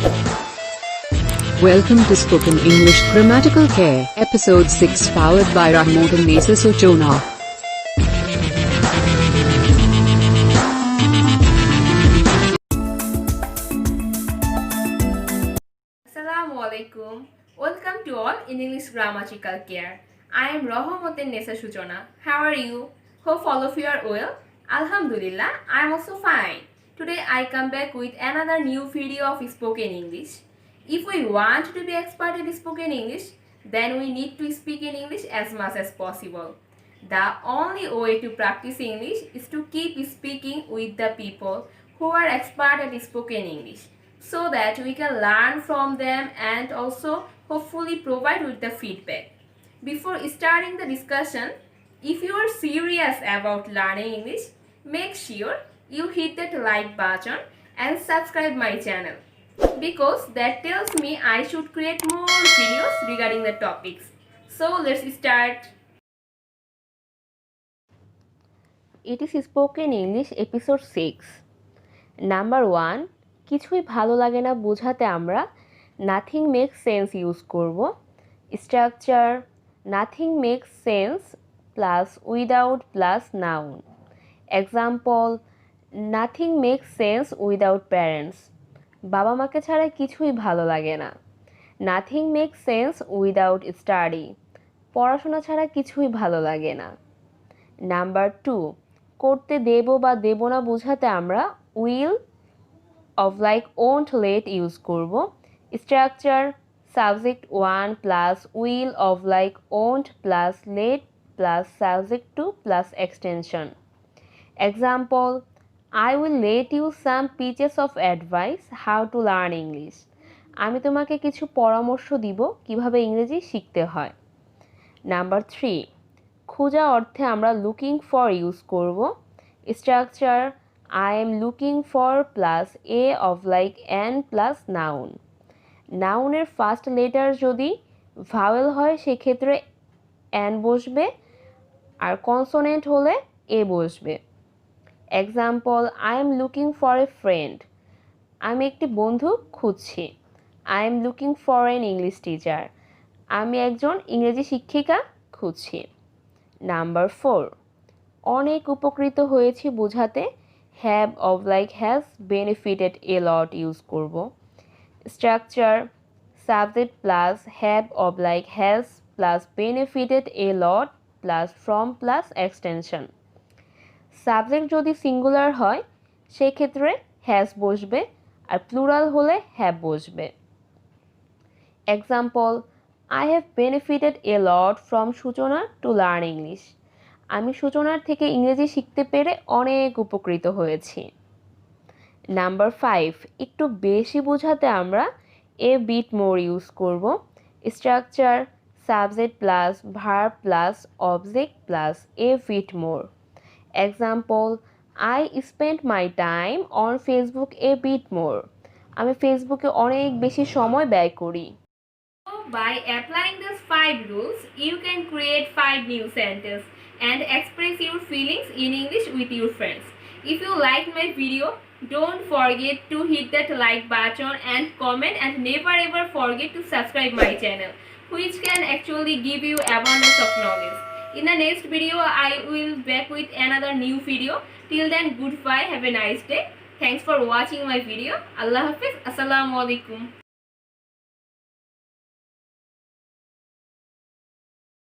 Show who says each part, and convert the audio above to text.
Speaker 1: Welcome to Spoken English Grammatical Care, Episode 6, powered by Rahmotan, Nesa, Suchana.
Speaker 2: Assalamu alaikum. Welcome to all in English Grammatical Care. I am Rahmotan, Nesa, Suchana. How are you? Hope all of you are well. Alhamdulillah, I am also fine. Today I come back with another new video of spoken English. If we want to be expert in spoken English, then we need to speak in English as much as possible. The only way to practice English is to keep speaking with the people who are expert at spoken English, so that we can learn from them and also hopefully provide with the feedback. Before starting the discussion, if you are serious about learning English, make sure you hit that like button and subscribe my channel, because that tells me I should create more videos regarding the topics. So let's start. It is Spoken English episode 6. Number 1, কিছুই ভালো লাগে না বোঝাতে আমরা nothing makes sense use করব। Structure nothing makes sense plus without plus noun. Example, nothing makes sense without parents. বাবা মাকে ছাড়া কিছুই ভালো লাগে না। Nothing make sense without study. পড়াশোনা ছাড়া কিছুই ভালো লাগে না। নাম্বার 2, করতে দেব বা দেব না বোঝাতে আমরা will of like won't let use করব। Structure subject 1 plus will of like won't plus let plus subject 2 plus extension. Example, I will let you some pieces of advice how to learn English. আমি তোমাকে কিছু পরামর্শ দিব কিভাবে ইংরেজি শিখতে হয়। নাম্বার 3, খোঁজা অর্থে আমরা লুকিং ফর ইউজ করব। Structure I am looking for plus a of like an plus noun. নাউনের ফার্স্ট লেটার যদি ভাওয়েল হয় সেক্ষেত্রে অ্যান বসবে, আর কনসোনেন্ট হলে এ বসবে। Example, I am looking for a friend. আমি একটি বন্ধু খুঁজছি। I am looking for an English teacher. আমি একজন ইংরেজি শিক্ষিকা খুঁজছি। নাম্বার 4, অনেক উপকৃত হয়েছি বোঝাতে have of like has benefited a lot use করব। Structure subject plus have of like has plus benefited a lot plus from plus extension. Subject যদি সিঙ্গুলার হয় সেক্ষেত্রে হ্যাজ বসবে, আর প্লুরাল হলে হ্যাভ বসবে। Example, I have benefited a lot from Suchana to learn English. আমি সূচনার থেকে ইংরেজি শিখতে পেরে অনেক উপকৃত হয়েছি। নাম্বার 5, একটু বেশি বোঝাতে আমরা এ বিট মোর ইউজ করব। Structure subject plus verb plus object plus a bit more. Example, I spend my time on Facebook a bit more. আমি ফেসবুকে অনেক বেশি সময় ব্যয় করি। By applying these 5 rules, you can create 5 new sentences and express your feelings in English with your friends. If you like my video, don't forget to hit that like button and comment, and never ever forget to subscribe my channel, which can actually give you abundance of knowledge. In the next video, I will back with another new video. Till then, goodbye. Have a nice day. Thanks for watching my video. Allah Hafiz. Assalamu alaikum.